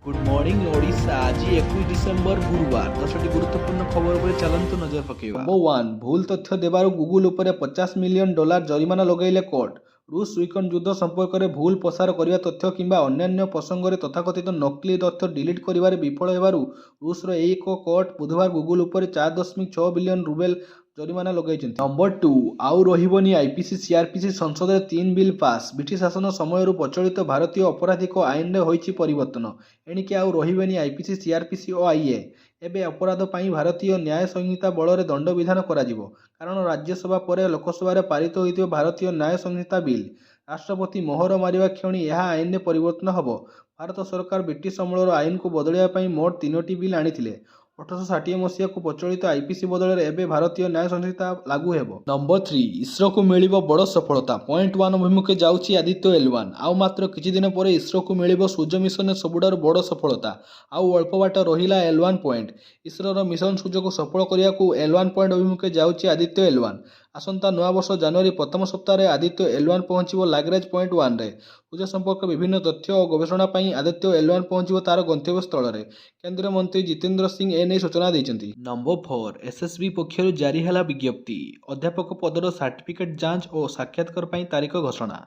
Good morning Odisha आज 21 December गुरुवार 10टी गुरुत्वपूर्ण खबर पर चलंतु नजर पकेଇବା। नंबर 1 भूल तथ्य देबारु गुगल उपरे $50 मिलियन जरिमाना लगाइले कोर्ट। रूस यूक्रेन युद्ध संपर्क में भूल प्रसार करने तथ्य किंबा अन्यान्य प्रसंग में तथाकथित नकली तथ्य डिलीट करिबारे विफल हेबारु रूसर एक कोर्ट बुधवार गुगल उपरे 4.6 बिलियन रूबेल जरिमाना लगाइछन्ति। नंबर 2 आउ रहिबनी आईपीसी सीआरपीसी संसद में 3 बिल पास। ब्रिटिश शासन समय प्रचलित भारतीय आपराधिक आईन में होइछि परिवर्तन। एणिके आउ रहिबनी आईपीसी सीआरपीसी और आईए एबे अपराध पाई भारतीय न्याय संहिता बल में दंड विधान कराजिबो। कारण राज्यसभा पर लोकसभा पारित होइथिबा भारतीय न्याय संहिता बिल राष्ट्रपति मोहर मारिबा क्षणी यह आईन में परिवर्तन हबो। भारत सरकार ब्रिटिश अमलर आईन को बदलिया पाई मोट 3टी बिल आनिथिले। 1860 मसीहा को प्रचलित आईपीसी बदल एबे भारतीय न्याय संहिता लागू हेबो। नंबर 3 इसरो को मिलिबो बड़ सफलता। पॉइंट 1 अभिमुखे जाउछि आदित्य L1। आउ मात्र किछि दिन पर इसरो को मिलिबो सूर्य मिशन सबुठारु बड़ सफलता। आउ अल्प बाट रहिला L1 पॉइंट। इसरोर मिशन सूर्य को सफल करिया को L1 पॉइंट अभिमुखे जाउछि आदित्य L1। आसंता नूआ वर्ष जनवरी प्रथम सप्ताह रे आदित्य L1 पहुंचिबो लाग्रेज पॉइंट 1 रे। सूर्य संपर्क विभिन्न तथ्य और गवेषणा पाई आदित्य L1 पहुंचिबो तार गंतव्य स्थल रे। केंद्रीय मंत्री जितेंद्र सिंह एने सूचना दैछन्ति। नंबर 4 एसएसबी पक्षरु जारी हला विज्ञप्ति। अध्यापक पदर सर्टिफिकेट जांच और साक्षात्कार पाई तारीख घोषणा।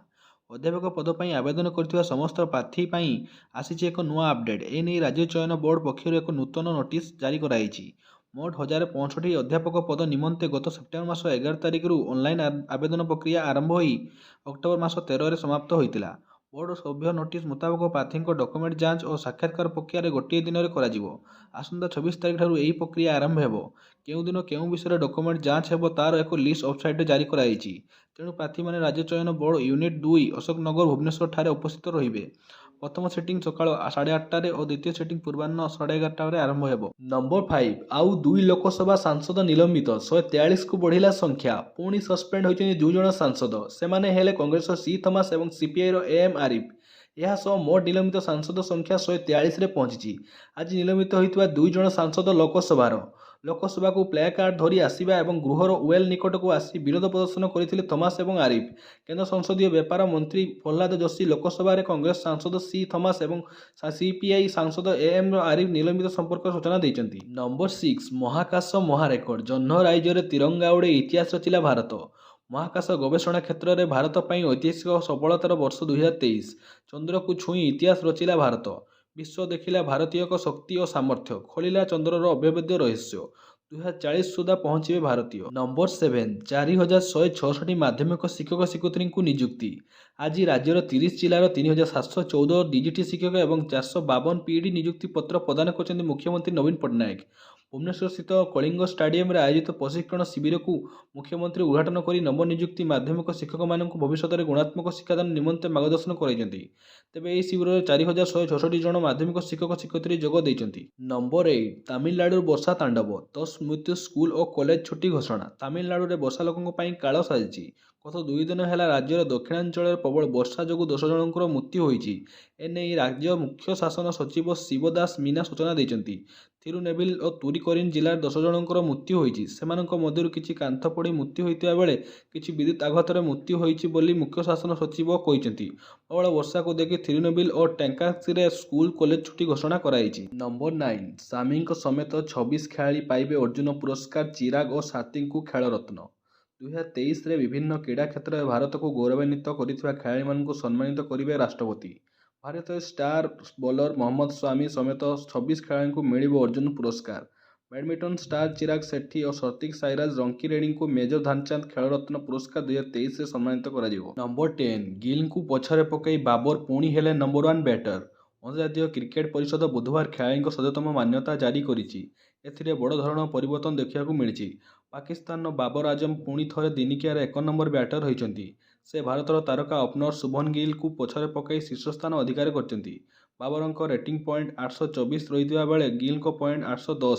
अध्यापक पद पाई आवेदन करथिबा समस्त प्रार्थी पाई आसीछि एक नुआ अपडेट। एने राज्य चयन बोर्ड पक्षरु एक नूतन नोटिस जारी कराइछि। मोट 1065 अध्यापक पद निमंते गत सेप्टेम्बर मास 11 तारिख ऑनलाइन आवेदन प्रक्रिया आरंभ होई अक्टोबर मास 13 रे समाप्त होइतिला। बोर्ड सभ्य नोटिस मुताबक प्रार्थी डॉक्यूमेंट जांच और साक्षात्कार प्रक्रिया गोटे दिन में कराजिबो। आसंता 26 तारिख ठारू एही प्रक्रिया आरंभ हेबो। केउ दिन केउ विषय डॉक्यूमेंट जांच हेबो तार एक लिस्ट वेबसाइट जारी कराइछि। तेणु प्रार्थी माने राज्य चयन बोर्ड यूनिट 2 अशोक नगर भुवनेश्वर ठारे उपस्थित रहिबे। प्रथम सेटिंग सकाळ 8:30 और द्वितीय सेटिंग पूर्वाह्न 11:30 आरंभ हेबो। नंबर 5 आउ 2 लोकसभा सांसद निलंबित 143 को बढ़िला संख्या। पुणी सस्पेंड होइछनि 2 जण सांसद। सेमाने हेले कांग्रेस सी थॉमस और सीपीआई रो एम आरिफ। यह सह मोट निलंबित सांसद संख्या 143 रे पहुंची। आज निलंबित होइतबा 2 जण सांसद लोकसभा को प्ले कार्ड धरी आसिबा एवं गृहर वेल निकट को आसी विरोध प्रदर्शन करथिले थॉमस एवं आरिफ। केंद्र संसदीय व्यापार मंत्री प्रहलाद जोशी लोकसभा रे कांग्रेस सांसद सी थॉमस एवं सीपीआई सांसद एम आरिफ निलंबित संपर्क सूचना दैछन्ति। नंबर 6 महाकाश महारेकर्ड। जह्न राज्य तिरंगा उड़े इतिहास रचिला भारत। महाकाश गवेषणा क्षेत्र में भारत पाई ऐतिहासिक सफलतार वर्ष 2023। चंद्र को छुई इतिहास रचिला भारत। विश्व देखिला भारतीय शक्ति और सामर्थ्य। खोलिला चंद्रर अव्यवेद्य रहस्य। 2040 सुधा पहुंचे भारतीय। नंबर 7 4166 माध्यमिक शिक्षक शिक्षयित्री को नियुक्ति। आज राज्यर 30 जिलार 3714 डीजीटी शिक्षक और 452 पीडी नियुक्ति पत्र प्रदान कर मुख्यमंत्री नवीन पट्टनायक। भुवनेश्वर स्थित कलिंग स्टाडियम आयोजित प्रशिक्षण शिविर को मुख्यमंत्री उद्घाटन कर नवनियुक्त माध्यमिक शिक्षक मानक भविष्य में गुणात्मक शिक्षादान निमंते मार्गदर्शन कराइछन्ति। तेबे यह शिविर में 4166 जन माध्यमिक शिक्षक शिक्षयित्री जोग देइछन्ति। नंबर 8 तमिलनाडु वर्षा तांडव 10 मृत्यु स्कूल और कॉलेज छुट्टी घोषणा। तमिलनाडु में वर्षा लोकों काल साजिछि। गत 2 दिन है राज्यर दक्षिणांचल प्रबल वर्षा जो 10 जनकर मृत्यु होइछि। एने राज्य मुख्य शासन सचिव शिवदास मीना सूचना दैछन्ति। थिरुनेविल और तुरिकरिन जिलार 10 जनकर मृत्यु होइछि। सेमानक मध्यरु किछि कांथ पड़ी मृत्यु होइतिबा बेले किछि विद्युत आघात मृत्यु होइछि बोली मुख्य शासन सचिव कहिछन्ति। प्रबल वर्षा को देखि थिरुनेविल और टैंकाक्सिरे स्कूल कॉलेज छुट्टी घोषणा कराइछि। नंबर 9 सामी समेत 26 खेलाड़ी पाइबे अर्जुन पुरस्कार। चिराग और सात्विक को खेल रत्न। 2023 रे विभिन्न क्रीड़ा क्षेत्र में भारत को गौरवान्वित करिथिबा खेलाड़ी मानकु सम्मानित करिवे राष्ट्रपति। भारतीय स्टार बॉलर मोहम्मद शमी समेत 26 खेलाड़ी को मिलिबो अर्जुन पुरस्कार। बैडमिंटन स्टार चिराग शेट्टी और सात्विक साईराज रंकीरेड्डी को मेजर ध्यानचंद खेल रत्न पुरस्कार 2023 से सम्मानित करा जिवो। नंबर 10 गिल को पछरे पकई बाबर पुणी हेले नंबर 1 बैटर। अंतर्जातीय क्रिकेट परिषद बुधवार खेलाड़ी सद्यतम मान्यता जारी करिछि। एथिरे बड़ धरण परिवर्तन देखा मिली। पाकिस्तान बाबर आजम पुणी थरे दिनिकियार 1 नंबर बैटर होइछन्ति। से भारतर तारका ओपनर शुभन गिल को पछरे पकई शीर्ष स्थान अधिकार करछन्ति। बाबरଙ୍କ रेटिंग पॉइंट 824 रहिथिबा बेले गिल को पॉइंट 810।